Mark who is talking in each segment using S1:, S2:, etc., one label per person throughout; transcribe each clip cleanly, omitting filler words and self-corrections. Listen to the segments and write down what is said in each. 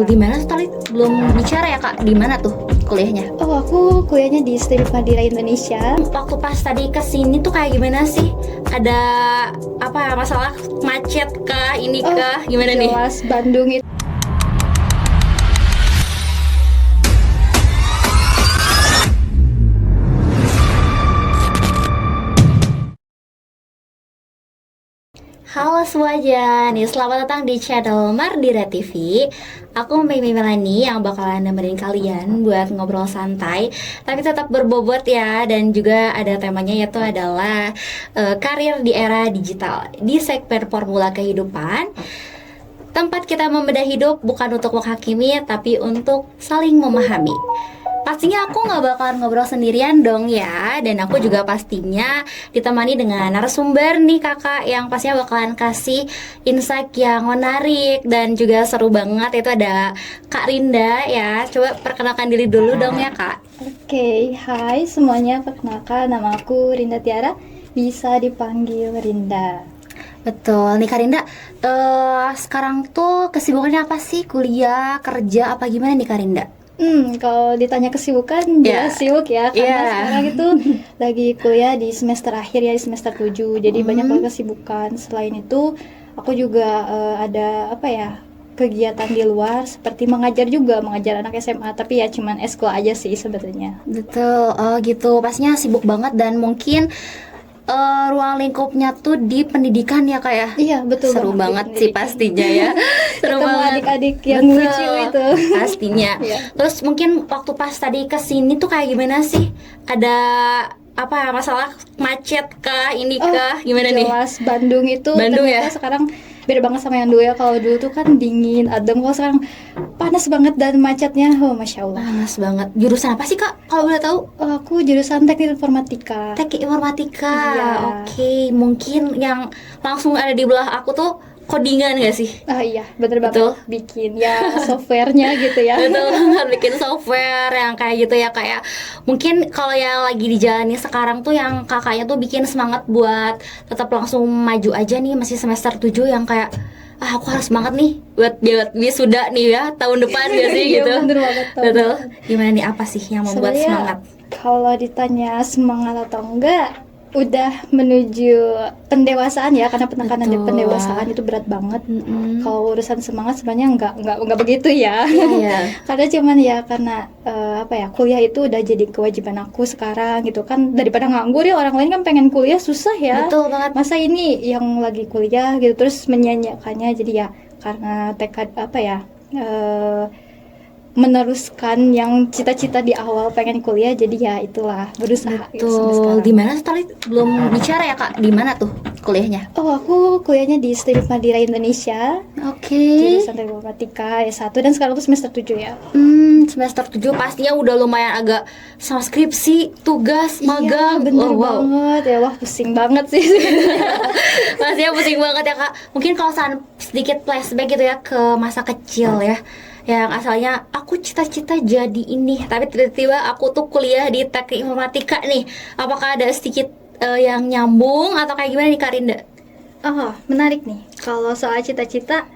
S1: di mana tuh tadi belum bicara ya Kak, di mana tuh kuliahnya?
S2: Oh, aku kuliahnya di STIM Madira Indonesia.
S1: Waktu pas tadi kesini tuh kayak gimana sih? Ada apa masalah macet kah, ini kah, gimana nih?
S2: Jelas Bandung itu.
S1: Halo semuanya, nih selamat datang di channel Mardira TV. Aku Mimi Melani yang bakalan nemenin kalian buat ngobrol santai, tapi tetap berbobot ya. Dan juga ada temanya yaitu adalah karir di era digital di segmen Formula Kehidupan. Tempat kita membedah hidup bukan untuk menghakimi, tapi untuk saling memahami. Pastinya aku nggak bakalan ngobrol sendirian dong ya. Dan aku juga pastinya ditemani dengan narasumber nih kakak, yang pastinya bakalan kasih insight yang menarik dan juga seru banget. Itu ada Kak Rinda ya. Coba perkenalkan diri dulu dong ya Kak.
S2: Oke, hai semuanya, perkenalkan nama aku Rinda Tiara, bisa dipanggil Rinda.
S1: Betul nih Kak Rinda, sekarang tuh kesibukannya apa sih? Kuliah, kerja, apa gimana nih Kak Rinda?
S2: Kalau ditanya kesibukan, jelas sibuk ya, karena sekarang itu lagi kuliah di semester akhir ya, di semester 7, jadi banyak banget kesibukan. Selain itu, aku juga ada kegiatan di luar, seperti mengajar anak SMA, tapi ya cuman eskul aja sih sebenarnya.
S1: Betul, oh gitu, pastinya sibuk banget dan mungkin ruang lingkupnya tuh di pendidikan ya Kak ya?
S2: Iya, betul.
S1: Seru banget sih pastinya ya. Seru
S2: ketemu
S1: banget.
S2: adik-adik yang
S1: Betul,
S2: lucu itu.
S1: pastinya.
S2: Iya.
S1: Terus mungkin waktu pas tadi kesini tuh kayak gimana sih? Ada apa masalah macet kah, ini kah, gimana nih?
S2: Jelas Bandung itu
S1: Bandung
S2: ternyata
S1: ya?
S2: sekarang beda banget sama yang dulu ya. Kalau dulu tuh kan dingin, adem, kalau sekarang panas banget dan macetnya, masya Allah.
S1: Panas banget. Jurusan apa sih Kak? Kalau boleh tahu?
S2: Aku jurusan teknik informatika.
S1: Teknik informatika.
S2: Iya.
S1: Oke, mungkin yang langsung ada di belah aku tuh codingan gak sih?
S2: Iya, bener
S1: Betul.
S2: banget, bikin ya softwarenya gitu ya.
S1: Betul banget, bikin software yang kayak gitu ya kayak mungkin kalau yang lagi dijalani sekarang tuh yang kakaknya tuh bikin semangat buat tetap langsung maju aja nih, masih semester 7 yang kayak aku harus semangat nih buat wisuda nih ya tahun depan gak sih
S2: Iya,
S1: gitu.
S2: bener banget.
S1: Betul. Gimana nih, apa sih yang membuat
S2: Sebenarnya,
S1: semangat?
S2: kalau ditanya semangat atau enggak, udah menuju pendewasaan ya, karena penekanan di
S1: Betul.
S2: pendewasaan itu berat banget. Kalau urusan semangat sebenarnya enggak begitu ya.
S1: Iya.
S2: Karena cuman ya karena kuliah itu udah jadi kewajiban aku sekarang gitu kan, daripada nganggur ya, orang lain kan pengen kuliah susah ya.
S1: Betul banget.
S2: Masa ini yang lagi kuliah gitu terus menyanyiakannya, jadi ya karena tekad meneruskan yang cita-cita di awal pengen kuliah, jadi ya itulah berusaha gitu sampai
S1: Betul.
S2: sekarang.
S1: Di mana tuh tadi belum bicara ya Kak? Di mana tuh kuliahnya?
S2: Oh, aku kuliahnya di STIM Madira Indonesia,
S1: Oke.
S2: jurusan informatika S1, dan sekarang tuh semester 7 ya.
S1: Semester 7 pastinya udah lumayan agak sama skripsi, tugas, magang.
S2: Iya, bener
S1: Oh, wow.
S2: banget ya, wah pusing banget sih.
S1: Pastinya pusing banget ya Kak. Mungkin kalau sedikit flashback gitu ya ke masa kecil ya, yang asalnya aku cita-cita jadi ini, tapi tiba-tiba aku tuh kuliah di teknik informatika nih. Apakah ada sedikit yang nyambung atau kayak gimana nih Kak Rinda?
S2: Oh, menarik nih. Kalau soal cita-cita,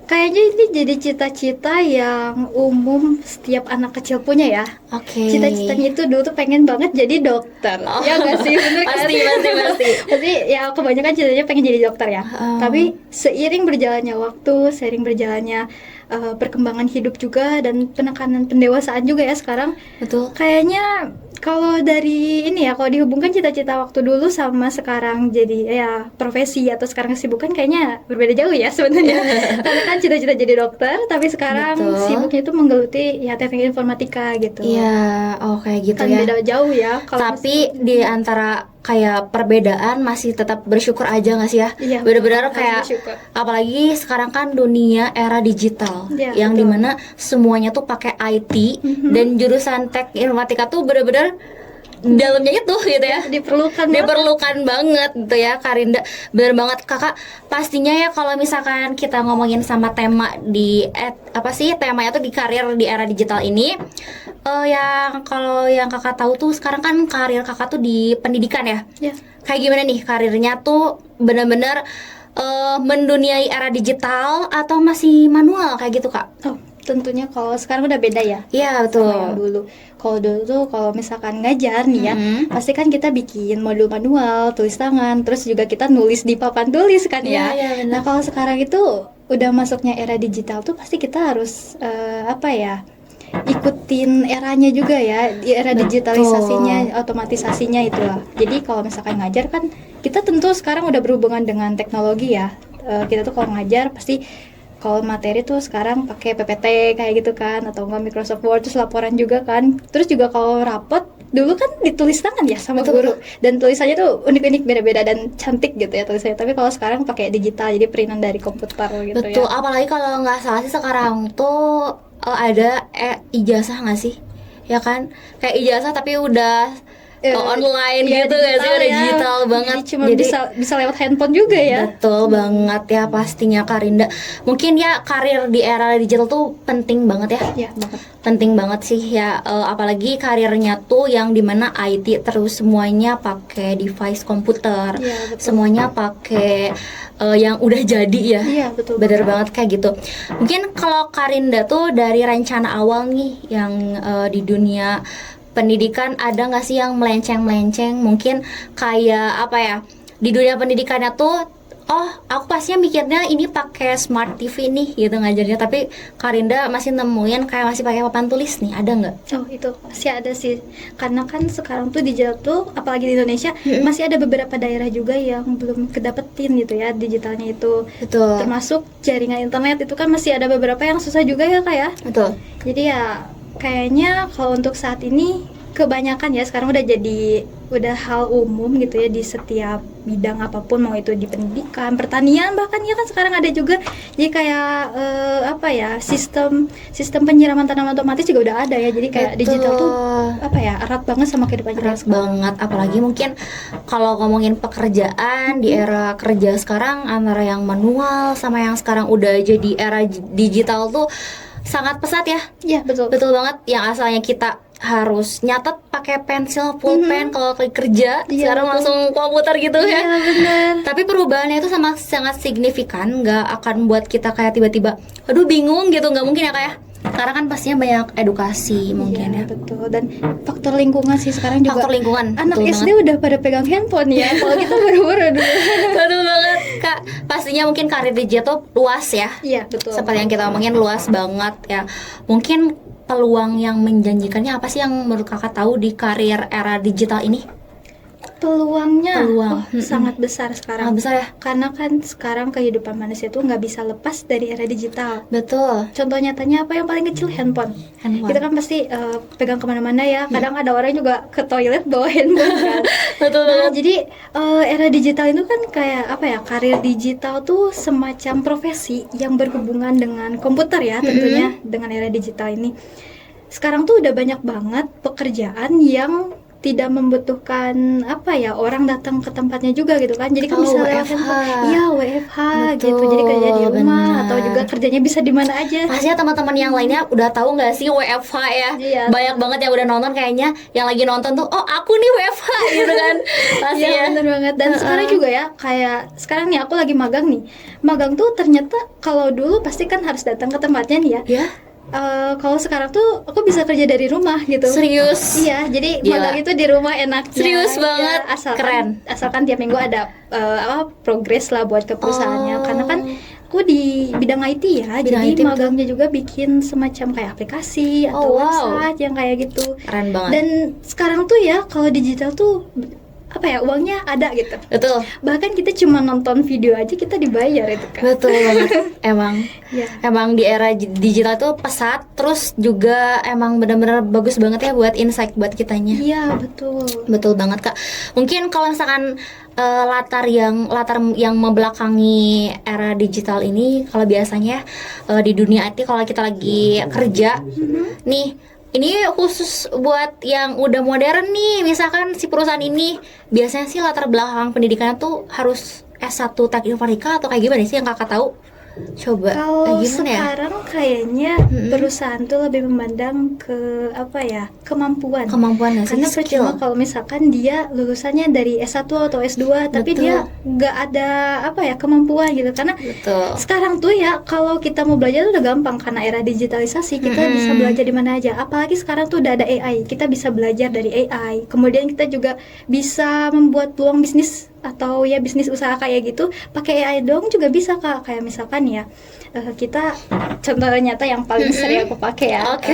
S2: kayaknya ini jadi cita-cita yang umum setiap anak kecil punya ya.
S1: Oke.
S2: Cita-citanya itu dulu tuh pengen banget jadi dokter. Ya nggak sih, bener kan?
S1: Pasti.
S2: Pasti ya, kebanyakan cita-citanya pengen jadi dokter ya. Tapi seiring berjalannya waktu, seiring berjalannya perkembangan hidup juga, dan penekanan pendewasaan juga ya sekarang.
S1: Betul.
S2: Kayaknya kalau dari ini ya, kalau dihubungkan cita-cita waktu dulu sama sekarang jadi ya profesi atau sekarang kesibukan, kayaknya berbeda jauh ya sebenarnya. Karena kan cita-cita jadi dokter, tapi sekarang
S1: Betul.
S2: sibuknya itu menggeluti ya teknik informatika gitu.
S1: Iya, kayak gitu
S2: Kan
S1: ya.
S2: beda jauh ya.
S1: Tapi di antara kayak perbedaan masih tetap bersyukur aja nggak sih ya?
S2: Iya,
S1: Bener-bener
S2: harus
S1: kayak
S2: bersyukur.
S1: apalagi sekarang kan dunia era digital,
S2: Iya,
S1: yang
S2: betul.
S1: dimana semuanya tuh pakai IT, dan jurusan teknik informatika tuh bener-bener dalamnya itu gitu ya. Diperlukan banget gitu ya Karinda. Bener banget Kakak. Pastinya ya kalau misalkan kita ngomongin sama tema di temanya tuh di karir di era digital ini, yang kalau yang Kakak tahu tuh sekarang kan karir Kakak tuh di pendidikan ya.
S2: Ya.
S1: Kayak gimana nih karirnya tuh, bener-bener menduniai era digital atau masih manual kayak gitu Kak?
S2: Oh, tentunya kalau sekarang udah beda ya.
S1: Iya, betul.
S2: Sama yang dulu. Kalau dulu tuh kalau misalkan ngajar nih ya, pasti kan kita bikin modul manual, tulis tangan, terus juga kita nulis di papan tulis kan ya.
S1: Iya, benar.
S2: Nah, kalau sekarang itu udah masuknya era digital tuh pasti kita harus ikutin eranya juga ya, di era digitalisasinya, otomatisasinya itulah. Jadi kalau misalkan ngajar kan kita tentu sekarang udah berhubungan dengan teknologi ya. Kita tuh kalau ngajar pasti kalau materi tuh sekarang pakai PPT kayak gitu kan, atau enggak Microsoft Word, terus laporan juga kan. Terus juga kalau rapot dulu kan ditulis tangan ya sama guru, dan tulisannya tuh unik-unik, beda-beda dan cantik gitu ya tulisannya. Tapi kalau sekarang pakai digital, jadi printan dari komputer gitu.
S1: Betul,
S2: ya.
S1: apalagi kalau nggak salah sih sekarang tuh ada ijazah nggak sih? Ya kan, kayak ijazah tapi udah online
S2: ya,
S1: gitu nggak sih, udah
S2: ya.
S1: digital banget.
S2: Jadi cuma bisa lewat handphone juga ya.
S1: Betul banget ya pastinya Karinda. Mungkin ya karir di era digital tuh penting banget ya.
S2: Iya banget.
S1: Penting banget sih ya, apalagi karirnya tuh yang dimana IT terus semuanya pakai device komputer, semuanya pakai yang udah jadi ya.
S2: Iya betul.
S1: Bener banget kayak gitu. Mungkin kalau Karinda tuh dari rencana awal nih yang di dunia pendidikan ada nggak sih yang melenceng-melenceng, mungkin kayak apa ya, di dunia pendidikannya tuh aku pastinya mikirnya ini pakai smart TV nih gitu ngajarnya, tapi Karinda masih nemuin kayak masih pakai papan tulis nih, ada nggak?
S2: Oh itu masih ada sih, karena kan sekarang tuh digital tuh apalagi di Indonesia masih ada beberapa daerah juga yang belum kedapetin gitu ya digitalnya itu.
S1: Betul.
S2: Termasuk jaringan internet itu kan masih ada beberapa yang susah juga ya Kak ya.
S1: Betul.
S2: Jadi ya kayaknya kalau untuk saat ini kebanyakan ya sekarang udah hal umum gitu ya di setiap bidang apapun, mau itu di pendidikan, pertanian, bahkan ya kan sekarang ada juga jadi kayak sistem penyiraman tanaman otomatis juga udah ada ya. Jadi kayak digital tuh erat banget sama kehidupan kita
S1: sekarang. Banget, apalagi mungkin kalau ngomongin pekerjaan di era kerja sekarang, antara yang manual sama yang sekarang udah jadi era digital tuh sangat pesat ya.
S2: Iya betul.
S1: Betul banget, yang asalnya kita harus nyatet pakai pensil pulpen kalau kerja, sekarang langsung komputer gitu ya.
S2: Iya benar.
S1: Tapi perubahannya itu sangat signifikan, nggak akan buat kita kayak tiba-tiba aduh bingung gitu, nggak mungkin ya kayak. Karena kan pastinya banyak edukasi mungkin ya.
S2: Betul, dan faktor lingkungan sih sekarang juga.
S1: Faktor lingkungan.
S2: Anak SD udah pada pegang handphone ya. Kalau kita baru-baru dulu.
S1: Betul banget Kak. Pastinya mungkin karir digital luas ya.
S2: Iya betul.
S1: Seperti yang kita omongin luas banget ya. Mungkin peluang yang menjanjikannya apa sih yang menurut kakak tahu di karir era digital ini?
S2: Peluangnya sangat besar sekarang.
S1: Sangat besar ya?
S2: Karena kan sekarang kehidupan manusia itu nggak bisa lepas dari era digital.
S1: Betul.
S2: Contoh nyatanya apa yang paling kecil? Handphone. Kita kan pasti pegang kemana-mana ya. Kadang ada orang juga ke toilet bawa handphone kan.
S1: Betul banget.
S2: Jadi era digital itu kan kayak karir digital tuh semacam profesi yang berhubungan dengan komputer ya tentunya. Dengan era digital ini sekarang tuh udah banyak banget pekerjaan yang tidak membutuhkan orang datang ke tempatnya juga gitu kan. Jadi kan bisa lewat handphone. Iya, WFH gitu. Jadi kerja di rumah atau juga kerjanya bisa di mana aja.
S1: Pastinya teman-teman yang lainnya udah tahu nggak sih WFH ya? Iya. Banyak banget yang udah nonton kayaknya, yang lagi nonton tuh, oh aku nih WFH gitu kan. Pasti
S2: ya. Bener banget. Dan sekarang juga ya, kayak sekarang nih aku lagi magang nih. Magang tuh ternyata kalau dulu pasti kan harus datang ke tempatnya nih ya.
S1: Iya.
S2: Kalau sekarang tuh aku bisa kerja dari rumah gitu.
S1: Serius?
S2: Iya, jadi magang itu di rumah enaknya.
S1: Serius banget,
S2: keren. Asalkan tiap minggu ada progres lah buat ke perusahaannya. Karena kan aku di bidang IT ya, jadi magangnya juga bikin semacam kayak aplikasi atau website yang kayak gitu.
S1: Keren banget.
S2: Dan sekarang tuh ya kalau digital tuh uangnya ada gitu.
S1: Betul.
S2: Bahkan kita cuma nonton video aja kita dibayar itu kan.
S1: Betul banget. Emang di era digital tuh pesat, terus juga emang benar-benar bagus banget ya buat insight buat kitanya.
S2: Iya betul.
S1: Betul banget Kak. Mungkin kalau misalkan latar yang membelakangi era digital ini, kalau biasanya di dunia IT kalau kita lagi kerja nih. Ini khusus buat yang udah modern nih, misalkan si perusahaan ini biasanya sih latar belakang pendidikannya tuh harus S1 Teknik Informatika atau kayak gimana sih yang kakak tahu? Coba
S2: Kalau
S1: gimana ya?
S2: sekarang kayaknya perusahaan tuh lebih memandang ke apa ya, kemampuan.
S1: Kemampuan nggak sih?
S2: Karena
S1: Skill.
S2: percuma kalau misalkan dia lulusannya dari S1 atau S2 tapi
S1: Betul.
S2: dia nggak ada apa ya kemampuan gitu. Karena
S1: Betul.
S2: sekarang tuh ya kalau kita mau belajar tuh udah gampang karena era digitalisasi, kita bisa belajar di mana aja. Apalagi sekarang tuh udah ada AI, kita bisa belajar dari AI. Kemudian kita juga bisa membuat peluang bisnis atau ya bisnis usaha kayak gitu pakai AI dong juga bisa Kak. Kayak misalkan ya kita contoh nyata yang paling sering aku pakai ya,
S1: Oke.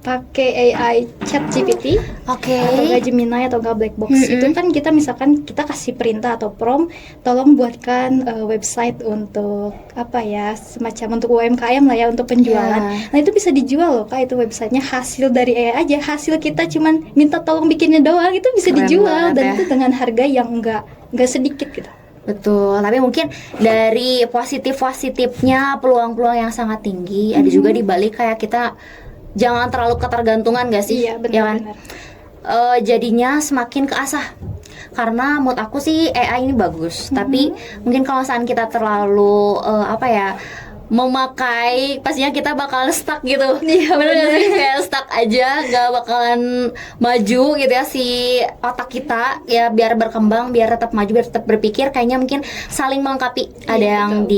S2: pakai AI ChatGPT
S1: Oke.
S2: atau nggak Gemini atau nggak Black Box. Itu kan kita misalkan kita kasih perintah atau prompt, tolong buatkan website untuk apa ya, semacam untuk UMKM lah ya, untuk penjualan. Nah itu bisa dijual loh Kak, itu websitenya hasil dari AI aja, hasil kita cuman minta tolong bikinnya doang, itu bisa
S1: Keren
S2: dijual
S1: banget
S2: dan
S1: ya.
S2: itu dengan harga yang nggak sedikit gitu.
S1: Betul, tapi mungkin dari positifnya peluang-peluang yang sangat tinggi, ada juga di balik kayak kita jangan terlalu ketergantungan gak sih?
S2: Iya
S1: Ya kan?
S2: benar-benar.
S1: Jadinya semakin keasah. Karena menurut aku sih AI ini bagus, tapi mungkin kalau misalnya kita terlalu apa ya, memakai, pastinya kita bakal stuck gitu.
S2: Iya,
S1: Bener gak
S2: bener.
S1: sih? Kayak stuck aja, gak bakalan maju gitu ya si otak kita ya, biar berkembang, biar tetap maju, biar tetap berpikir. Kayaknya mungkin saling melengkapi. Ada yang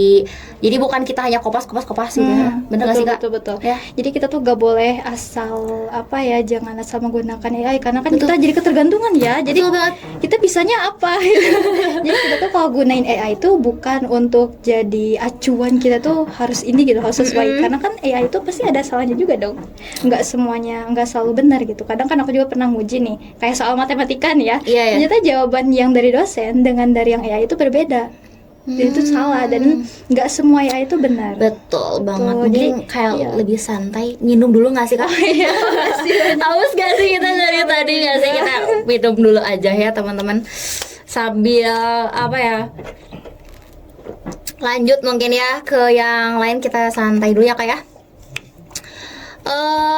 S1: jadi bukan kita hanya kopas gitu ya. Bener gak sih Kak?
S2: Betul.
S1: Ya.
S2: Jadi kita tuh gak boleh asal apa ya, jangan asal menggunakan AI karena kan kita jadi ketergantungan ya. Jadi
S1: Betul banget.
S2: kita bisanya apa? Jadi kita tuh kalau gunain AI itu bukan untuk jadi acuan kita tuh harus ini gitu, harus sesuai. Karena kan AI itu pasti ada salahnya juga dong. Nggak semuanya, nggak selalu benar gitu. Kadang kan aku juga pernah nguji nih, kayak soal matematika nih ya.
S1: Iya, iya.
S2: Ternyata jawaban yang dari dosen dengan dari yang AI itu berbeda. Dan itu salah dan nggak semua AI itu benar.
S1: Betul banget.
S2: Tuh,
S1: Mungkin
S2: jadi,
S1: kayak
S2: iya.
S1: lebih santai. Minum dulu gak sih Kak?
S2: Iya,
S1: Haus gak sih kita dari tadi gak sih? Kita minum dulu aja ya teman-teman, sambil apa ya, lanjut mungkin ya ke yang lain. Kita santai dulu ya Kak ya.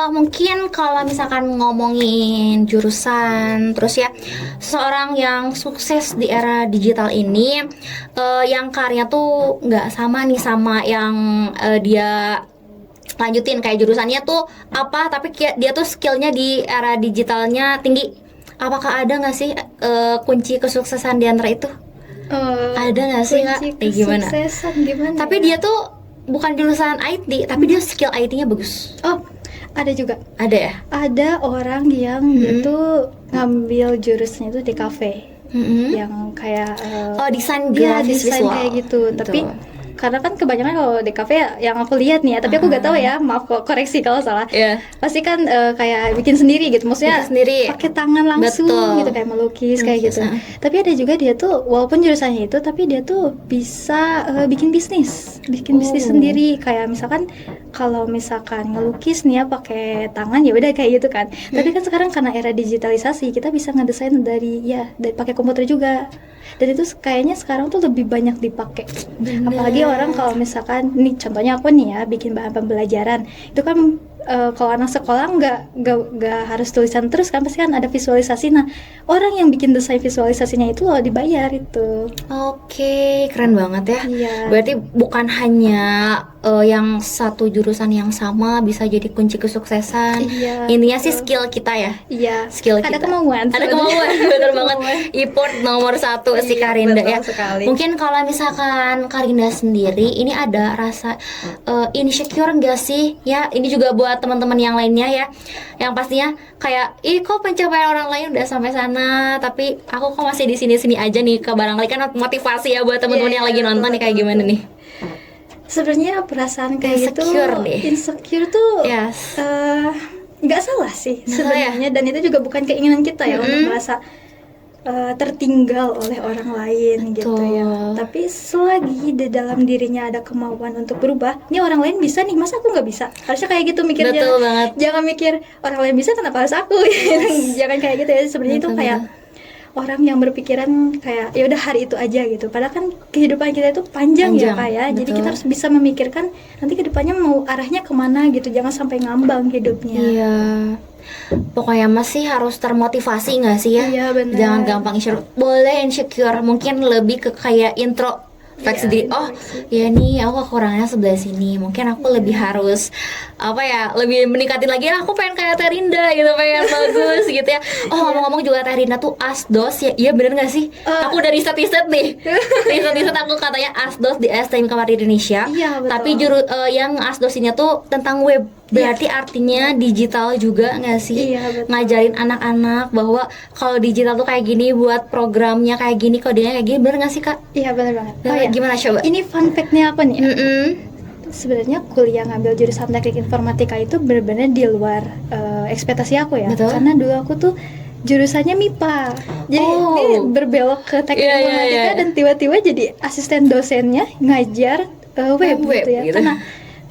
S1: Mungkin kalau misalkan ngomongin jurusan, terus ya seorang yang sukses di era digital ini, yang karirnya tuh nggak sama nih sama yang dia lanjutin, kayak jurusannya tuh apa, tapi dia tuh skillnya di era digitalnya tinggi. Apakah ada nggak sih kunci kesuksesan di antara itu? Ada nggak sih Kak? Gimana?
S2: Kesuksesan gimana?
S1: Tapi
S2: ya?
S1: dia tuh bukan jurusan IT, tapi dia skill IT-nya bagus.
S2: Oh, ada juga.
S1: Ada ya?
S2: Ada orang yang dia tuh ngambil jurusnya itu di kafe, yang kayak
S1: Desain
S2: iya,
S1: grafis
S2: desain
S1: visual.
S2: kayak gitu.
S1: Betul.
S2: Tapi karena kan kebanyakan kalau di kafe yang aku lihat nih ya, tapi aku nggak tahu ya, maaf kok, koreksi kalau salah.
S1: Iya.
S2: Pasti kan kayak bikin sendiri gitu, maksudnya
S1: Bikin sendiri.
S2: pakai tangan langsung.
S1: Betul.
S2: Gitu, kayak melukis kayak gitu.
S1: Melukis,
S2: Tapi ada juga dia tuh walaupun jurusannya itu, tapi dia tuh bisa bikin bisnis sendiri. Kayak misalkan kalau misalkan ngelukis nih ya pakai tangan, ya udah kayak gitu kan. Tapi kan sekarang karena era digitalisasi, kita bisa ngedesain dari pakai komputer juga. Dan itu kayaknya sekarang tuh lebih banyak dipakai. Apalagi orang kalau misalkan nih contohnya aku nih ya bikin bahan pembelajaran, itu kan kalau anak sekolah nggak harus tulisan terus kan, pasti kan ada visualisasi. Nah, orang yang bikin desain visualisasinya itu loh dibayar itu.
S1: Oke, keren banget ya.
S2: Iya.
S1: Berarti bukan hanya yang satu jurusan yang sama bisa jadi kunci kesuksesan.
S2: Iya,
S1: Intinya sih
S2: betul.
S1: skill kita ya.
S2: Iya.
S1: Skill
S2: Ada
S1: kita.
S2: kemauan.
S1: Ada
S2: sebenarnya.
S1: kemauan, bener banget.
S2: Kemauan.
S1: Import nomor 1 si
S2: Iya,
S1: Karinda
S2: betul
S1: ya.
S2: sekali.
S1: Mungkin kalau misalkan Karinda sendiri ini ada rasa insecure enggak sih? Ya, ini juga buat teman-teman yang lainnya ya. Yang pastinya kayak, ih kok pencapaian orang lain udah sampai sana, tapi aku kok masih di sini-sini aja nih. Ke barangkali kan motivasi ya buat teman-teman
S2: Iya,
S1: yang lagi nonton nih, kayak gimana nih?
S2: Sebenarnya perasaan kayak
S1: Insecure
S2: gitu,
S1: deh.
S2: insecure tuh
S1: Yes.
S2: nggak salah sih
S1: Nggak salah ya?
S2: sebenarnya, dan itu juga bukan keinginan kita ya untuk merasa tertinggal oleh orang lain gitu ya.
S1: Betul.
S2: Tapi selagi di dalam dirinya ada kemauan untuk berubah, ini orang lain bisa nih, masa aku nggak bisa? Harusnya kayak gitu mikirnya.
S1: Betul banget.
S2: Jangan mikir orang lain bisa, kenapa harus aku? Jangan kayak gitu ya. Sebenarnya itu
S1: Betul,
S2: kayak orang yang berpikiran kayak ya udah hari itu aja gitu. Padahal kan kehidupan kita itu panjang ya Kak ya. Jadi
S1: betul.
S2: kita harus bisa memikirkan nanti kedepannya mau arahnya kemana gitu. Jangan sampai ngambang hidupnya.
S1: Iya. Pokoknya masih harus termotivasi nggak sih ya?
S2: Iya, benar.
S1: Jangan gampang insecure. Boleh insecure, mungkin lebih ke kayak refleksi diri. Oh ya nih aku kekurangannya sebelah sini, mungkin aku lebih harus apa ya, lebih meningkatin lagi. Aku pengen kayak Terinda gitu, pengen bagus gitu ya. Oh ngomong-ngomong juga Terinda tuh asdos ya, iya bener nggak sih? Aku dari riset nih, riset aku katanya asdos di STM Kamar Indonesia.
S2: Iya, betul.
S1: Tapi yang asdosnya tuh tentang web. Berarti artinya digital juga nggak sih?
S2: Iya, betul.
S1: Ngajarin anak-anak bahwa kalau digital tuh kayak gini, buat programnya kayak gini, kodenya kayak gini, bener nggak sih Kak?
S2: Iya benar banget.
S1: Gimana coba?
S2: Ini fun fact-nya apa nih?
S1: Mm-mm.
S2: Sebenarnya kuliah ngambil jurusan teknik informatika itu benar-benar di luar ekspektasi aku ya.
S1: Betul.
S2: Karena dulu aku tuh jurusannya MIPA. Jadi ini berbelok ke teknik informatika dan tiba-tiba jadi asisten dosennya ngajar web gitu ya.
S1: Gitu.
S2: Karena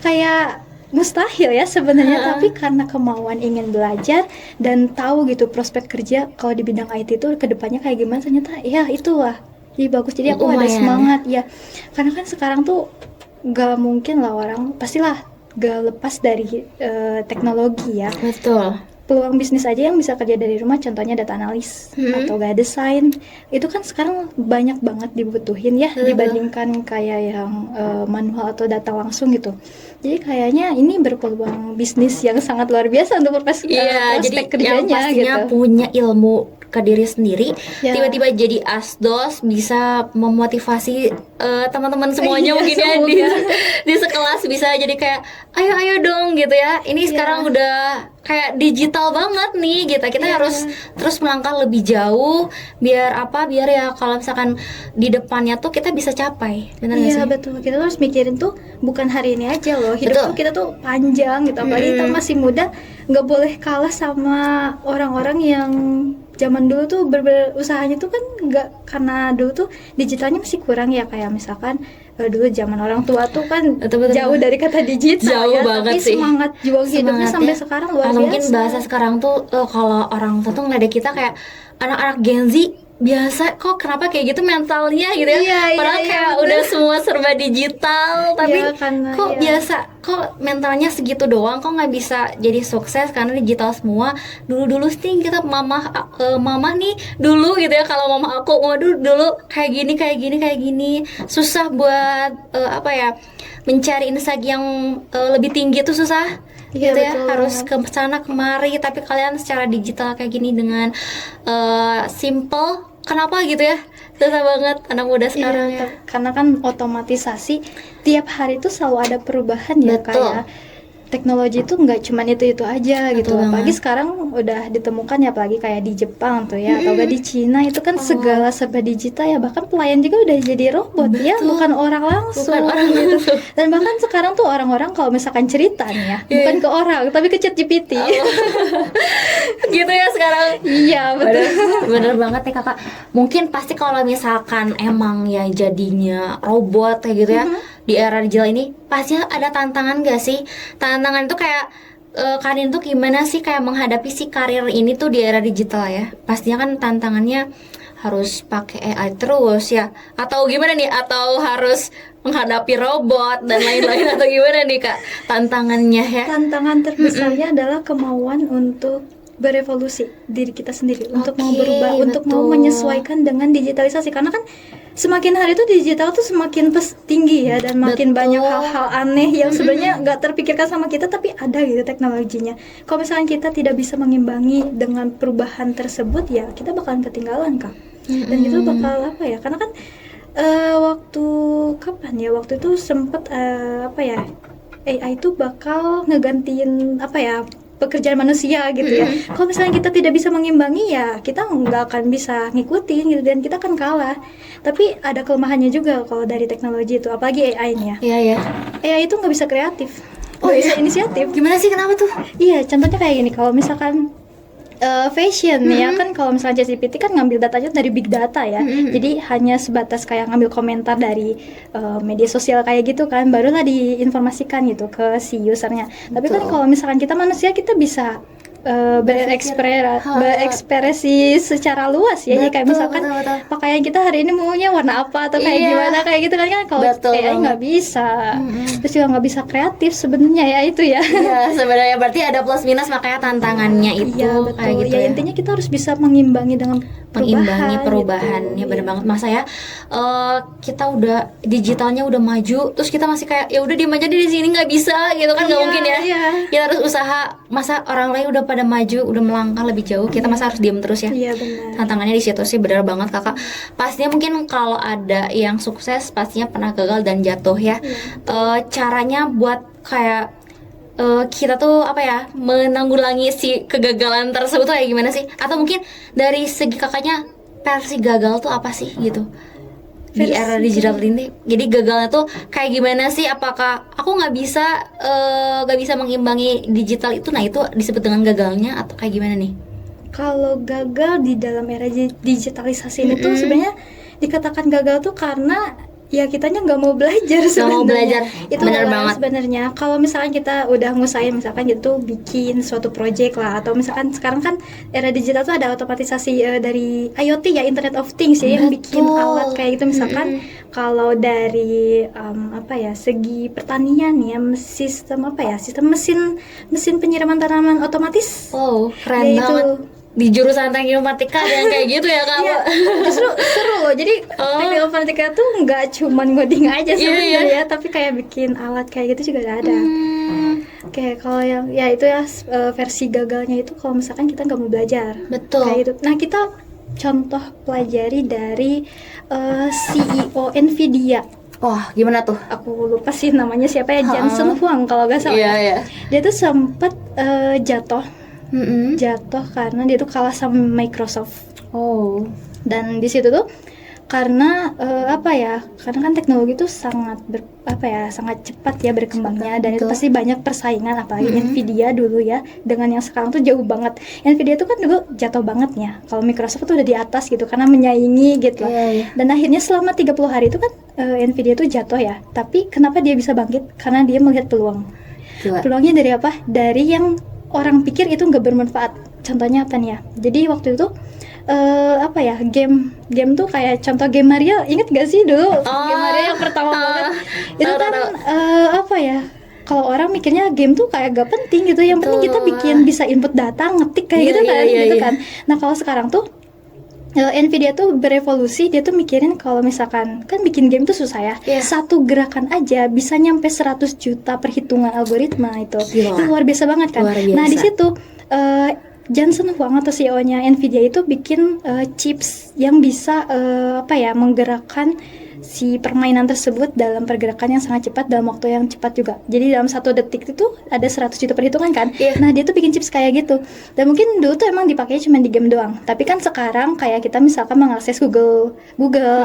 S2: kayak mustahil ya sebenarnya, tapi karena kemauan ingin belajar dan tahu gitu prospek kerja kalau di bidang IT itu kedepannya kayak gimana, ternyata ya itulah. Jadi bagus, jadi aku ada semangat ya. Karena kan sekarang tuh gak mungkin lah orang, pastilah gak lepas dari teknologi ya.
S1: Betul.
S2: Peluang bisnis aja yang bisa kerja dari rumah, contohnya data analis atau gak desain, itu kan sekarang banyak banget dibutuhin ya, dibandingkan kayak yang manual atau data langsung gitu. Jadi kayaknya ini berpeluang bisnis yang sangat luar biasa untuk prospek kerjanya
S1: yang pastinya
S2: gitu.
S1: punya ilmu ke diri sendiri, tiba-tiba jadi asdos, bisa memotivasi teman-teman semuanya mungkin ya di sekelas, bisa jadi kayak ayo dong gitu ya. Ini sekarang udah kayak digital banget nih gitu. Kita harus terus melangkah lebih jauh biar ya kalau misalkan di depannya tuh kita bisa capai. Benar nggak sih?
S2: Iya betul. Kita harus mikirin tuh bukan hari ini aja loh. Hidup tuh kita tuh panjang gitu. Apalagi kita masih muda, nggak boleh kalah sama orang-orang yang zaman dulu tuh usahanya tuh kan nggak, karena dulu tuh digitalnya masih kurang ya, kayak misalkan dulu zaman orang tua tuh kan jauh dari kata digital,
S1: jauh banget
S2: tapi
S1: sih.
S2: Semangat juang hidupnya sampai sekarang luar biasa.
S1: Mungkin bahasa sekarang tuh kalau orang tua tuh ngeliat kita kayak anak-anak Gen Z biasa, kok kenapa kayak gitu mentalnya gitu ya. Padahal kayak udah semua serba digital, tapi kok biasa, kok mentalnya segitu doang, kok nggak bisa jadi sukses karena digital semua. Dulu sih kita mama nih dulu gitu ya, kalau mama aku dulu kayak gini susah buat mencari insagi yang lebih tinggi tuh susah. Gitu ya, harus ke sana kemari, tapi kalian secara digital kayak gini dengan simple, kenapa gitu ya, susah banget anak muda sekarang ya.
S2: Karena kan otomatisasi tiap hari itu selalu ada perubahan ya. Kayak teknologi itu nggak cuman itu aja gitu. Apalagi sekarang udah ditemukan ya, apalagi kayak di Jepang tuh ya, atau di Cina itu kan segala serba digital ya, bahkan pelayan juga udah jadi robot ya, bukan orang langsung gitu. Dan bahkan sekarang tuh orang-orang kalau misalkan cerita nih ya, bukan ke orang tapi ke ChatGPT.
S1: Gitu ya sekarang.
S2: Iya betul.
S1: Bener banget nih Kakak. Mungkin pasti kalau misalkan emang ya jadinya robot kayak gitu ya, di era digital ini pasti ada tantangan gak sih? Tantangan itu kayak Karin tuh gimana sih kayak menghadapi si karir ini tuh di era digital ya? Pastinya kan tantangannya harus pakai AI terus ya, atau gimana nih? Atau harus menghadapi robot dan lain-lain atau gimana nih Kak tantangannya ya?
S2: Tantangan terbesarnya adalah kemauan untuk berevolusi diri kita sendiri, untuk mau berubah, untuk mau menyesuaikan dengan digitalisasi. Karena kan semakin hari itu digital tuh semakin tinggi ya, dan makin banyak hal-hal aneh yang sebenarnya nggak terpikirkan sama kita, tapi ada gitu teknologinya. Kalau misalnya kita tidak bisa mengimbangi dengan perubahan tersebut, ya kita bakalan ketinggalan Kak. Dan itu bakal ya, karena kan waktu itu sempet AI itu bakal ngegantiin pekerjaan manusia gitu ya. Kalau misalnya kita tidak bisa mengimbangi, ya kita nggak akan bisa ngikutin gitu, dan kita akan kalah. Tapi ada kelemahannya juga kalau dari teknologi itu, apalagi AI nya.
S1: Iya.
S2: AI itu nggak bisa kreatif, nggak bisa inisiatif.
S1: Gimana sih, kenapa tuh?
S2: Iya, contohnya kayak gini, kalau misalkan fashion ya kan, kalau misalnya ChatGPT kan ngambil datanya dari big data ya, jadi hanya sebatas kayak ngambil komentar dari media sosial kayak gitu kan, barulah diinformasikan gitu ke si usernya. Tapi kan kalau misalkan kita manusia, kita bisa berekspresi secara luas ya. Jadi kayak misalkan pakaian kita hari ini maunya warna apa atau kayak gimana kayak gitu kan, kalau AI nggak bisa. Terus juga nggak bisa kreatif sebenarnya ya, itu ya.
S1: Iya, sebenarnya berarti ada plus minus, makanya tantangannya itu.
S2: Iya betul.
S1: Kayak gitu
S2: ya intinya kita harus bisa mengimbangi dengan
S1: mengimbangi perubahan
S2: gitu.
S1: Ya bener banget masa ya kita udah digitalnya udah maju terus kita masih kayak ya udah diem aja di sini nggak bisa gitu kan nggak mungkin ya. Kita harus usaha, masa orang lain udah pada maju udah melangkah lebih jauh kita masa harus diem terus ya.
S2: Iya benar.
S1: Tantangannya di situ sih bener banget kakak. Pastinya mungkin kalau ada yang sukses pastinya pernah gagal dan jatuh ya. Caranya buat kayak kita tuh apa ya menanggulangi si kegagalan tersebut tuh kayak gimana sih? Atau mungkin dari segi kakaknya versi gagal tuh apa sih gitu di era digital ini? Jadi gagalnya tuh kayak gimana sih? Apakah aku nggak bisa mengimbangi digital itu? Nah itu disebut dengan gagalnya atau kayak gimana nih?
S2: Kalau gagal di dalam era digitalisasi ini tuh sebenarnya dikatakan gagal tuh karena ya kitanya nggak mau belajar sebenarnya. Itu
S1: benar banget
S2: sebenarnya. Kalau misalkan kita udah ngusahain misalkan gitu bikin suatu project lah, atau misalkan sekarang kan era digital tuh ada otomatisasi dari IoT ya, Internet of Things ya, yang bikin alat kayak gitu misalkan. Kalau dari segi pertanian ya, sistem mesin penyiraman tanaman otomatis.
S1: Oh keren banget. Di jurusan teknik informatika ada yang kayak gitu ya kak?
S2: Iya, justru seru loh. Jadi teknik informatika tuh nggak cuma ngoding aja sebenarnya, tapi kayak bikin alat kayak gitu juga ada. Oke, kalau yang ya itu ya versi gagalnya itu kalau misalkan kita nggak mau belajar.
S1: Betul.
S2: Kayak gitu. Nah kita contoh pelajari dari CEO Nvidia.
S1: Wah, gimana tuh?
S2: Aku lupa sih namanya siapa ya, Jensen Huang kalau nggak salah.
S1: Iya.
S2: Dia tuh sempat jatuh karena dia tuh kalah sama Microsoft. Dan di situ tuh karena karena kan teknologi tuh sangat sangat cepat ya berkembangnya, dan itu pasti banyak persaingan, apalagi Nvidia dulu ya dengan yang sekarang tuh jauh banget. Nvidia tuh kan dulu jatuh banget ya, kalau Microsoft tuh udah di atas gitu karena menyaingi gitu. Dan akhirnya selama 30 hari itu kan Nvidia tuh jatuh ya, tapi kenapa dia bisa bangkit? Karena dia melihat peluang. Peluangnya dari apa? Dari yang orang pikir itu nggak bermanfaat. Contohnya apa nih ya? Jadi waktu itu game tuh kayak contoh game Mario, inget gak sih dulu game Mario yang pertama banget itu kan kalau orang mikirnya game tuh kayak gak penting gitu, yang penting kita bisa input data, ngetik kayak gitu kan. Nah kalau sekarang tuh Nvidia tuh berevolusi, dia tuh mikirin kalau misalkan kan bikin game tuh susah ya, satu gerakan aja bisa nyampe 100 juta perhitungan algoritma itu luar biasa banget kan. Nah di situ Jensen Huang atau CEO-nya Nvidia itu bikin chips yang bisa menggerakkan si permainan tersebut dalam pergerakan yang sangat cepat dalam waktu yang cepat juga. Jadi dalam 1 detik itu ada 100 juta perhitungan kan. Nah dia tuh bikin chips kayak gitu. Dan mungkin dulu tuh emang dipakai cuma di game doang. Tapi kan sekarang kayak kita misalkan mengakses Google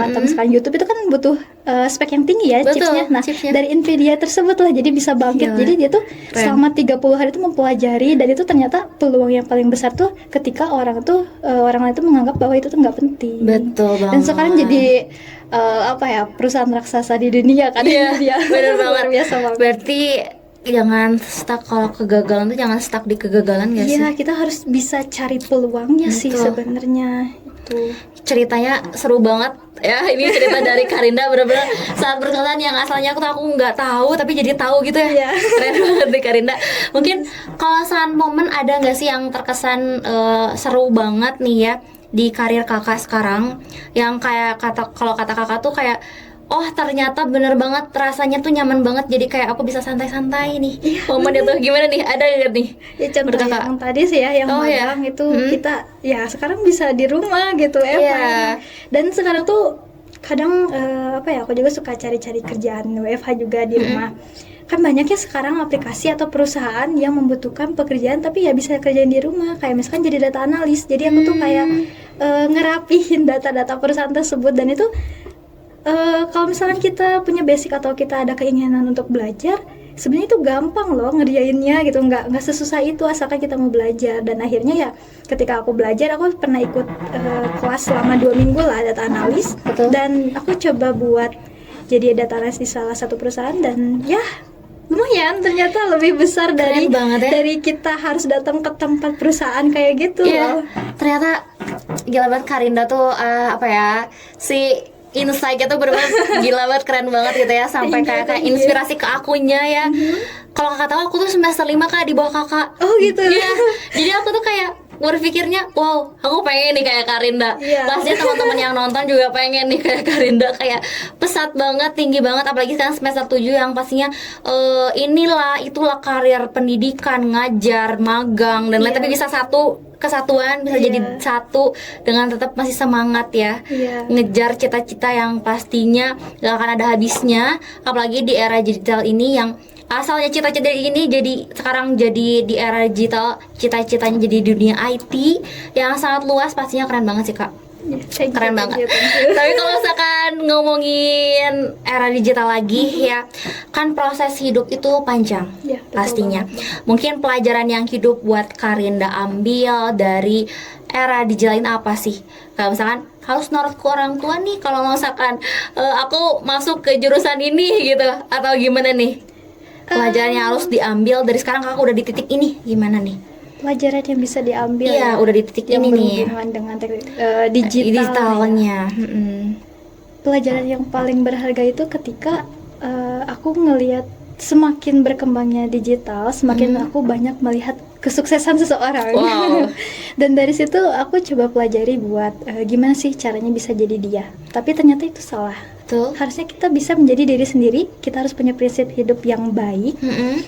S2: atau misalkan YouTube itu kan butuh spek yang tinggi ya. Chipsnya. Nah dari Nvidia tersebut lah jadi bisa bangkit. Jadi dia tuh selama 30 hari itu mempelajari, dan itu ternyata peluang yang paling besar tuh ketika orang lain tuh menganggap bahwa itu tuh nggak penting.
S1: Betul banget.
S2: Dan sekarang jadi perusahaan raksasa di dunia kan.
S1: Iya, benar banget.
S2: Biasa banget.
S1: Berarti jangan stuck, kalau kegagalan tuh jangan stuck di kegagalan gak sih?
S2: Iya, kita harus bisa cari peluangnya sih sebenarnya. Itu
S1: ceritanya seru banget ya, ini cerita dari Karinda benar-benar sangat berkesan, yang asalnya aku nggak tahu tapi jadi tahu gitu ya. Keren banget nih Karinda. Mungkin kalau saat momen ada nggak sih yang terkesan seru banget nih ya di karir kakak sekarang, yang kayak kalau kata kakak tuh kayak oh ternyata bener banget, rasanya tuh nyaman banget, jadi kayak aku bisa santai-santai nih. Momen itu gimana nih, ada nggak nih?
S2: Ya contoh yang tadi sih ya, yang magang itu kita ya sekarang bisa di rumah gitu dan sekarang tuh kadang aku juga suka cari-cari kerjaan WFH juga di rumah. Kan banyaknya sekarang aplikasi atau perusahaan yang membutuhkan pekerjaan tapi ya bisa kerjain di rumah, kayak misalkan jadi data analis. Jadi aku tuh kayak ngerapihin data-data perusahaan tersebut, dan itu kalau misalkan kita punya basic atau kita ada keinginan untuk belajar, sebenarnya itu gampang loh ngerjainnya gitu, nggak sesusah itu asalkan kita mau belajar. Dan akhirnya ya ketika aku belajar, aku pernah ikut kelas selama 2 minggu lah data analis. Dan aku coba buat jadi data analis di salah satu perusahaan, dan ya lumayan, ternyata lebih besar dari kita harus datang ke tempat perusahaan kayak gitu.
S1: Ternyata gila banget Karinda tuh si insight-nya tuh bener-bener gila banget, keren banget gitu ya, sampai kayak inspirasi ke akunya ya. Kalau kakak tahu aku tuh semester 5 kak, di bawah kakak.
S2: Oh gitu.
S1: Iya. Jadi aku tuh kayak berpikirnya, wow, aku pengen nih kayak Karinda.
S2: Iya.
S1: Pastinya teman-teman yang nonton juga pengen nih kayak Karinda, kayak pesat banget, tinggi banget, apalagi sekarang semester 7 yang pastinya itulah karir pendidikan, ngajar, magang dan lain,
S2: Iya.
S1: tapi bisa satu kesatuan, bisa
S2: Iya.
S1: jadi satu dengan tetap masih semangat ya.
S2: Iya.
S1: Ngejar cita-cita yang pastinya gak akan ada habisnya, apalagi di era digital ini yang asalnya cita-cita ini sekarang jadi di era digital, cita-citanya jadi di dunia IT yang sangat luas, pastinya keren banget sih Kak. Keren banget. Tapi kalau misalkan ngomongin era digital lagi ya, kan proses hidup itu panjang
S2: Ya, betul
S1: pastinya.
S2: banget.
S1: Mungkin pelajaran yang hidup buat Karinda ambil dari era digital ini apa sih? Kayak misalkan harus nurut ke orang tua nih kalau misalkan aku masuk ke jurusan ini gitu, atau gimana nih? Pelajaran yang harus diambil dari sekarang, Kakak udah di titik ini, gimana nih?
S2: Pelajaran yang bisa diambil
S1: Iya, udah di titik
S2: yang
S1: ini nih.
S2: berhubungan dengan
S1: Digitalnya.
S2: Pelajaran yang paling berharga itu ketika aku ngelihat semakin berkembangnya digital, semakin aku banyak melihat kesuksesan seseorang.
S1: Wow.
S2: Dan dari situ aku coba pelajari buat gimana sih caranya bisa jadi dia. Tapi ternyata itu salah.
S1: Betul.
S2: Harusnya kita bisa menjadi diri sendiri. Kita harus punya prinsip hidup yang baik.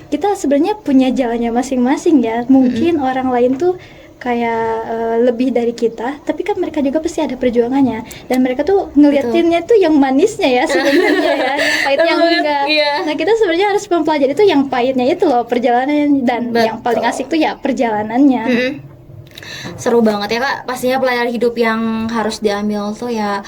S2: Kita sebenarnya punya jalannya masing-masing ya. Mungkin orang lain tuh kayak lebih dari kita, tapi kan mereka juga pasti ada perjuangannya, dan mereka tuh ngeliatinnya tuh yang manisnya ya sebenarnya ya, yang pahitnya enggak.
S1: Iya.
S2: Nah, kita sebenarnya harus mempelajari itu yang pahitnya itu loh, perjalanan, dan yang paling asik tuh ya perjalanannya.
S1: Seru banget ya Kak, pastinya pelajaran hidup yang harus diambil tuh ya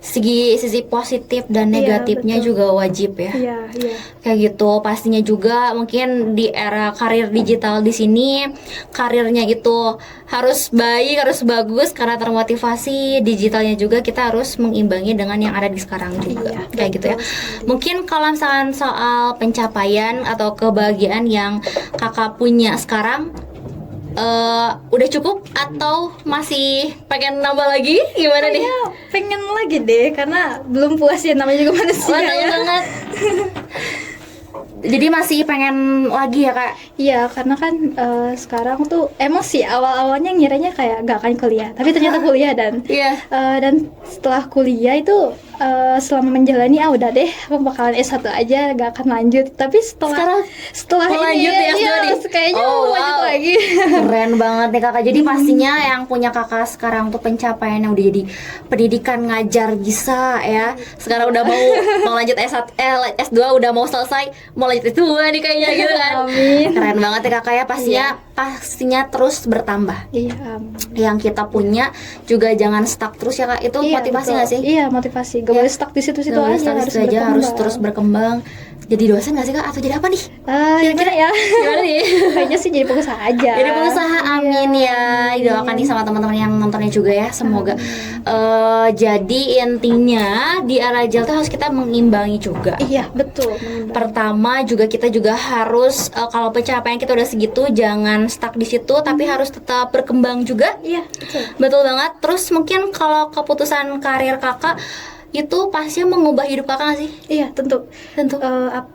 S1: sisi positif dan negatifnya
S2: betul.
S1: juga wajib ya.
S2: Iya, iya.
S1: Kayak gitu, pastinya juga mungkin di era karir digital di sini karirnya itu harus baik, harus bagus karena termotivasi. Digitalnya juga kita harus mengimbangi dengan yang ada di sekarang juga.
S2: Iya,
S1: Kayak gitu ya.
S2: betul sekali.
S1: Mungkin kalau misalkan soal pencapaian atau kebahagiaan yang Kakak punya sekarang, udah cukup atau masih pengen nambah lagi? Gimana nih?
S2: Kayaknya pengen lagi deh, karena belum puas ya, namanya juga manusia
S1: Mantap
S2: ya.
S1: banget. Jadi masih pengen lagi ya Kak?
S2: Iya, karena kan sekarang tuh emosi awal-awalnya ngiranya kayak gak akan kuliah, tapi ternyata kuliah, dan
S1: Iya.
S2: dan setelah kuliah itu selama menjalani udah deh aku bakalan S1 aja, gak akan lanjut. Tapi setelah
S1: mau
S2: ini
S1: lanjut ya, S2 nih?
S2: kayaknya
S1: Oh,
S2: mau lanjut
S1: wow.
S2: lagi.
S1: Keren banget nih Kakak. Jadi pastinya yang punya Kakak sekarang tuh pencapaian yang udah jadi pendidikan, ngajar bisa ya. Sekarang udah mau lanjut S2, udah mau selesai, mau lanjut S2 nih kayaknya gitu kan.
S2: Amin.
S1: Keren banget ya Kakak ya. Pastinya terus bertambah.
S2: Iya,
S1: Yang kita punya juga jangan stuck terus ya Kak. Itu
S2: iya,
S1: motivasi
S2: betul.
S1: nggak sih?
S2: Iya, motivasi. Gak boleh stuck di situ-situ
S1: Nggak boleh
S2: aja,
S1: stuck di
S2: harus
S1: situ aja, harus
S2: berkembang.
S1: terus berkembang. Jadi dosen nggak sih Kak? Atau jadi apa nih?
S2: Kira-kira ya.
S1: Gimana nih?
S2: Kayaknya sih jadi pengusaha aja.
S1: Jadi pengusaha, amin ya. Doakan nih sama teman-teman yang nontonnya juga ya, semoga. Jadi intinya di era digital tuh harus kita mengimbangi juga.
S2: Iya, betul. Menimbang.
S1: Pertama juga kita juga harus kalau pencapaian kita udah segitu jangan stuck di situ, tapi harus tetap berkembang juga.
S2: Iya, betul.
S1: Betul banget. Terus mungkin kalau keputusan karir Kakak itu pasti mengubah hidup Kakak nggak sih?
S2: Iya, tentu.
S1: Tentu.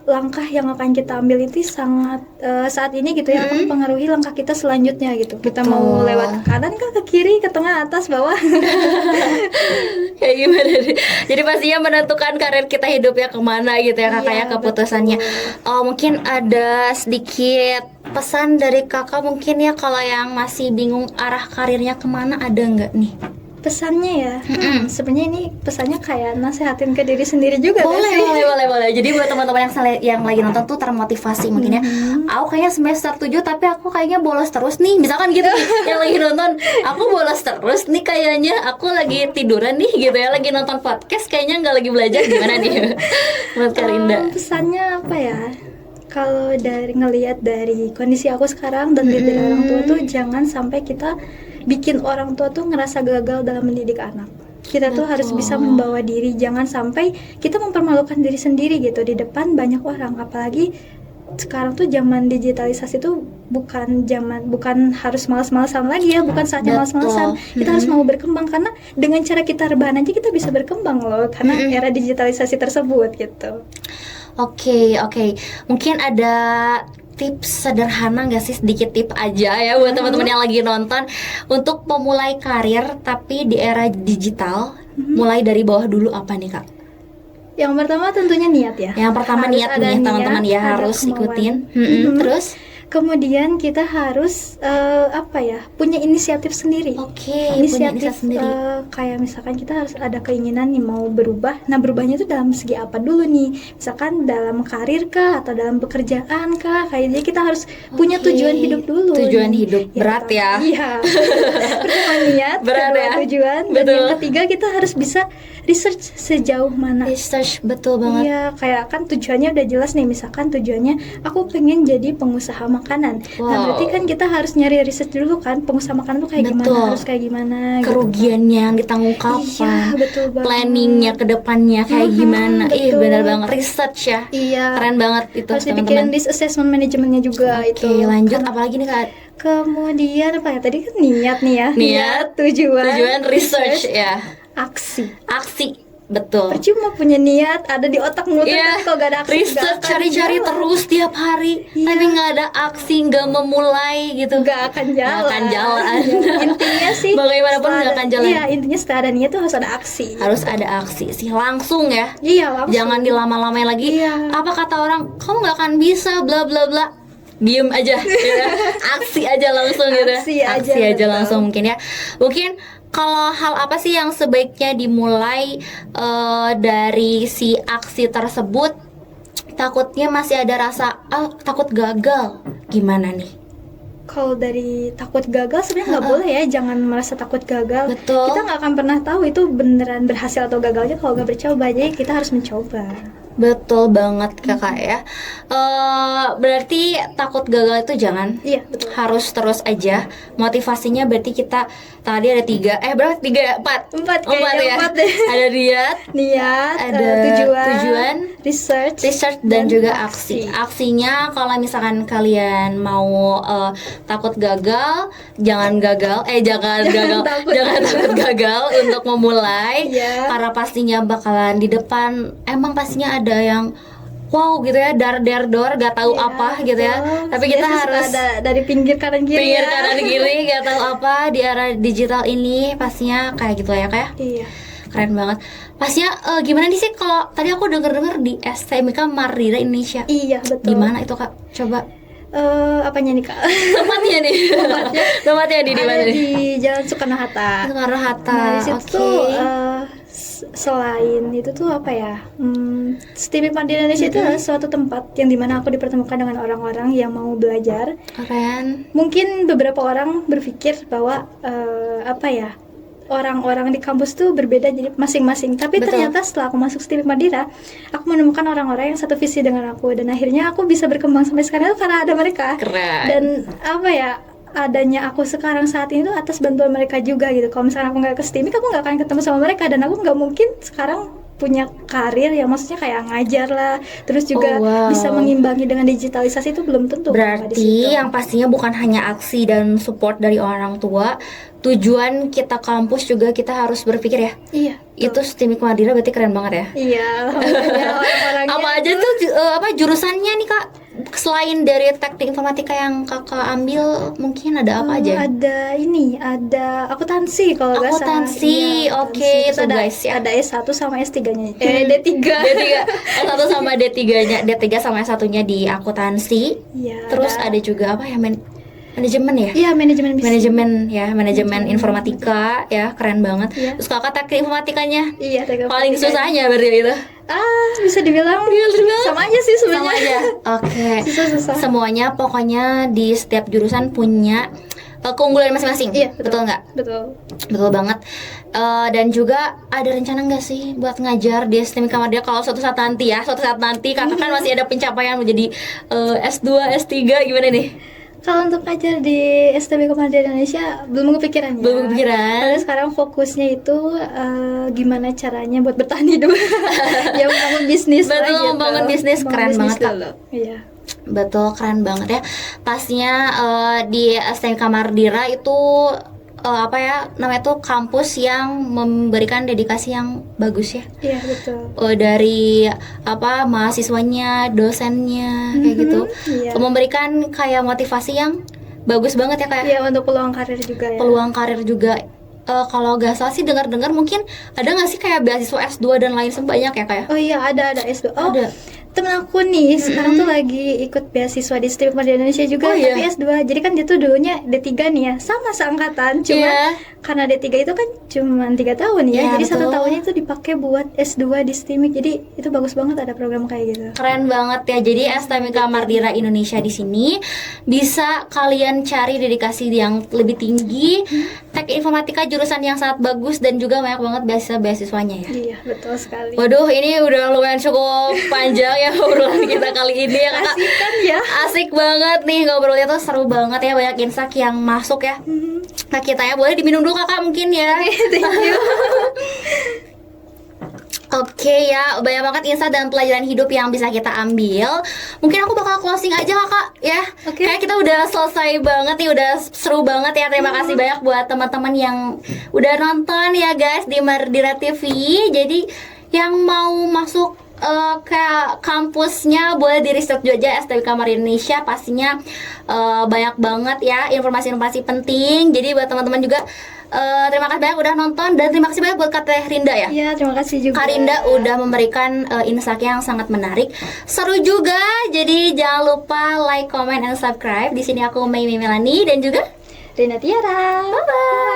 S2: Langkah yang akan kita ambil itu sangat saat ini gitu ya, akan mempengaruhi langkah kita selanjutnya gitu. Kita mau lewat ke kanan kah, ke kiri, ke tengah, atas, bawah.
S1: Kayak gimana nih? Jadi pastinya menentukan karir kita hidupnya kemana gitu ya Kakak
S2: Iya,
S1: ya, keputusannya. Mungkin ada sedikit pesan dari Kakak mungkin ya, kalau yang masih bingung arah karirnya kemana, ada nggak nih?
S2: Pesannya ya, sebenarnya ini pesannya kayak nasehatin ke diri sendiri juga.
S1: Boleh. Jadi buat teman-teman yang lagi nonton tuh termotivasi mungkin ya. Aku kayaknya semester 7 tapi aku kayaknya bolos terus nih. Misalkan gitu yang lagi nonton, aku bolos terus nih kayaknya, aku lagi tiduran nih gitu ya, lagi nonton podcast kayaknya nggak lagi belajar, gimana nih buat Karinda?
S2: Pesannya apa ya? Kalau ngelihat dari kondisi aku sekarang dan dari orang tua tuh, jangan sampai kita bikin orang tua tuh ngerasa gagal dalam mendidik anak. Kita tuh harus bisa membawa diri, jangan sampai kita mempermalukan diri sendiri gitu di depan banyak orang. Apalagi sekarang tuh zaman digitalisasi tuh bukan harus malas-malasan lagi ya, bukan saatnya malas-malasan. Kita harus mau berkembang, karena dengan cara kita rebahan aja kita bisa berkembang loh, karena era digitalisasi tersebut gitu.
S1: Oke. Mungkin ada tips sederhana nggak sih, sedikit tips aja ya buat teman-teman yang lagi nonton untuk memulai karir tapi di era digital, mulai dari bawah dulu apa nih Kak?
S2: Yang pertama tentunya niat ya.
S1: Yang pertama
S2: Harus
S1: niat
S2: ada
S1: nih teman-teman ya,
S2: ada
S1: harus
S2: kemauan.
S1: ikutin. Terus
S2: Kemudian kita harus punya inisiatif sendiri.
S1: Oke, punya inisiatif sendiri.
S2: Kayak misalkan kita harus ada keinginan nih mau berubah. Nah, berubahnya itu dalam segi apa dulu nih? Misalkan dalam karir kah atau dalam pekerjaan kah? Kayaknya kita harus punya tujuan hidup dulu.
S1: Tujuan
S2: nih.
S1: hidup berat ya.
S2: Iya. Pertama niat,
S1: Berat
S2: kedua
S1: ya.
S2: tujuan, dan
S1: Betul.
S2: yang ketiga kita harus bisa research sejauh mana.
S1: Research, betul banget.
S2: Iya, kayak kan tujuannya udah jelas nih. Misalkan tujuannya aku pengen jadi pengusaha makanan. Nah, berarti kan kita harus nyari research dulu kan, pengusaha makanan tuh kayak
S1: Betul.
S2: gimana, harus kayak gimana. gitu.
S1: Kerugiannya yang ditanggung
S2: Iya,
S1: kapan,
S2: betul banget.
S1: planningnya ke depannya kayak gimana. Ih,
S2: betul.
S1: benar banget, research ya.
S2: Iya.
S1: Keren banget itu
S2: Harus dipikirin
S1: teman-teman.
S2: risk assessment manajemennya juga itu.
S1: Oke, lanjut apalagi nih Kak?
S2: Kemudian apa ya? Tadi kan niat nih ya.
S1: Niat,
S2: tujuan,
S1: research ya.
S2: aksi.
S1: Aksi, betul.
S2: Percuma punya niat ada di otak mulut
S1: Iya,
S2: tapi kalau gak ada aksi
S1: research,
S2: nggak akan
S1: cari-cari
S2: jalan.
S1: terus tiap hari,
S2: Iya.
S1: tapi nggak ada aksi, nggak memulai gitu.
S2: Nggak akan jalan.
S1: Nggak akan jalan.
S2: Iya, intinya sih
S1: Bagaimanapun
S2: setelah
S1: nggak
S2: ada-
S1: akan jalan.
S2: Iya, intinya setelah ada niat tuh harus ada aksi.
S1: Harus ada aksi sih, langsung ya.
S2: Iya, langsung.
S1: Jangan dilama-lamain lagi.
S2: Iya.
S1: Apa kata orang, kamu nggak akan bisa, bla bla bla. Diem aja, gitu. Aksi aja langsung gitu.
S2: Aksi aja, betul.
S1: Langsung mungkin ya. Mungkin kalau hal apa sih yang sebaiknya dimulai dari si aksi tersebut? Takutnya masih ada rasa takut gagal. Gimana nih?
S2: Kalau dari takut gagal sebenarnya nggak boleh ya, jangan merasa takut gagal.
S1: Betul.
S2: Kita nggak akan pernah tahu itu beneran berhasil atau gagalnya kalau nggak bercoba. Jadi kita harus mencoba.
S1: Betul banget Kakak ya. Berarti takut gagal itu jangan.
S2: Iya, betul.
S1: Harus terus aja. Motivasinya berarti kita tadi ada 3, berapa 3 ya? 4
S2: Empat kayaknya,
S1: ya.
S2: empat deh.
S1: Ada niat,
S2: Niat,
S1: ada
S2: tujuan, research,
S1: dan juga aksi. Aksinya kalau misalkan kalian mau takut gagal, jangan gagal, jangan gagal,
S2: takut.
S1: jangan takut gagal untuk memulai.
S2: Iya.
S1: Karena pastinya bakalan di depan emang pastinya ada yang wow gitu ya, dar-dar-dor gak tahu
S2: Iya,
S1: apa gitu ya.
S2: betul.
S1: Tapi kita
S2: Biasanya
S1: harus
S2: suka ada dari pinggir kanan kiri.
S1: pinggir
S2: ya.
S1: kanan kiri gak tahu apa di era digital ini, pastinya kayak gitu ya kayak.
S2: Iya.
S1: Keren banget. Pastinya gimana nih sih kalau tadi aku denger-denger di STMK Mardira Indonesia.
S2: Iya, betul.
S1: Gimana itu Kak? Coba
S2: Apanya nih Kak?
S1: tempatnya nih. Tempatnya di mana
S2: Ada
S1: nih?
S2: di Jalan Soekarno-Hatta.
S1: Soekarno-Hatta.
S2: Nah, di situ
S1: Oke.
S2: tuh selain itu tuh apa ya? STIMIK Mandiri Indonesia itu adalah suatu tempat yang dimana aku dipertemukan dengan orang-orang yang mau belajar.
S1: Keren.
S2: Mungkin beberapa orang berpikir bahwa orang-orang di kampus tuh berbeda jadi masing-masing. Tapi
S1: Betul.
S2: ternyata setelah aku masuk STIMIK Madira, aku menemukan orang-orang yang satu visi dengan aku dan akhirnya aku bisa berkembang sampai sekarang itu karena ada mereka.
S1: Keren.
S2: Dan adanya aku sekarang saat ini tuh atas bantuan mereka juga gitu. Kalau misalnya aku nggak ke STIMIK, aku nggak akan ketemu sama mereka dan aku nggak mungkin sekarang punya karir yang maksudnya kayak ngajar lah, terus juga
S1: Oh, wow.
S2: bisa mengimbangi dengan digitalisasi itu belum tentu. kalau nggak di
S1: Berarti
S2: situ.
S1: yang pastinya bukan hanya aksi dan support dari orang tua, tujuan kita kampus juga kita harus berpikir ya.
S2: Iya.
S1: Itu STIMIK Madira berarti keren banget ya.
S2: Iya, alhamdulillah orang-orangnya
S1: Apa aja tuh jurusannya nih Kak? Selain dari teknik informatika yang Kakak ambil, mungkin ada apa aja?
S2: Ada akuntansi kalau nggak salah.
S1: Akuntansi,
S2: Iya,
S1: oke,
S2: Terus
S1: tuh
S2: ada,
S1: guys ya.
S2: ada S1 sama S3-nya. D3.
S1: D3, S1 sama D3-nya, D3 sama S1-nya di akuntansi.
S2: Iya.
S1: Terus ada juga apa ya? Manajemen ya?
S2: Iya, manajemen bisnis.
S1: Manajemen informatika ya, keren banget.
S2: Iya.
S1: Terus Kakak teknik informatikanya
S2: Iya, teknik
S1: paling
S2: informatika.
S1: susahnya berarti itu.
S2: Bisa dibilang sama aja sih
S1: Sama
S2: sebenarnya.
S1: aja. Oke.
S2: Susah-susah.
S1: Semuanya pokoknya di setiap jurusan punya keunggulan masing-masing.
S2: Iya,
S1: betul nggak?
S2: Betul.
S1: Betul banget. Dan juga ada rencana nggak sih buat ngajar di STIMIK Madira kalau suatu saat nanti Kakak kan masih ada pencapaian menjadi S2, S3 gimana nih?
S2: Kalau untuk ngajar di STB Mandiri Indonesia belum kepikiran ya.
S1: Belum kepikiran.
S2: Karena sekarang fokusnya itu gimana caranya buat bertahan hidup. Ya membangun bisnis lah
S1: Betul,
S2: gitu.
S1: membangun bisnis. Keren banget, Kak.
S2: dulu. Iya.
S1: Betul, keren banget ya. Pastinya di STMK Mardira itu apa ya namanya tuh kampus yang memberikan dedikasi yang bagus ya.
S2: Iya, betul.
S1: Dari apa mahasiswanya, dosennya kayak gitu.
S2: Iya.
S1: Memberikan kayak motivasi yang bagus banget ya kayak.
S2: Iya, untuk peluang karir juga ya.
S1: Peluang karir juga. Kalau gak salah sih dengar-dengar mungkin ada nggak sih kayak beasiswa S2 dan lain sebagainya ya kayak?
S2: Oh iya, ada S2. Oh,
S1: ada.
S2: Temen aku nih sekarang tuh lagi ikut beasiswa di STIP di Indonesia juga, tapi S2. Jadi kan dia tuh dulunya D3 nih ya, sama seangkatan, cuma karena D3 itu kan cuma 3 tahun ya, jadi betul. 1 tahunnya itu dipakai buat S2 di STIMIK. Jadi itu bagus banget ada program kayak gitu.
S1: Keren banget ya. Jadi STIMIK Mardira Indonesia di sini bisa kalian cari dedikasi yang lebih tinggi, teknik informatika jurusan yang sangat bagus dan juga banyak banget beasiswanya ya.
S2: Iya, betul sekali.
S1: Waduh, ini udah lumayan cukup panjang ya obrolan kita kali ini ya kakak.
S2: Asik kan ya?
S1: Asik banget nih ngobrolnya tuh, seru banget ya, banyak insight yang masuk ya. Nah kita ya boleh diminum dulu kakak mungkin ya.
S2: Thank you.
S1: Oke ya, banyak banget insight dan pelajaran hidup yang bisa kita ambil. Mungkin aku bakal closing aja kakak ya. Kayak kita udah selesai banget nih, udah seru banget ya. Terima kasih banyak buat teman-teman yang udah nonton ya guys di Mardira TV. Jadi yang mau masuk ke kampusnya boleh di riset juga STIMIK Mardira Indonesia, pastinya banyak banget ya informasi-informasi penting. Jadi buat teman-teman juga terima kasih banyak udah nonton, dan terima kasih banyak buat Kak Teh Rinda ya.
S2: Iya, terima kasih juga.
S1: Kak Rinda udah memberikan insight yang sangat menarik, seru juga. Jadi jangan lupa like, comment, and subscribe. Di sini aku Mei Melani dan juga
S2: Rina Tiara.
S1: Bye bye.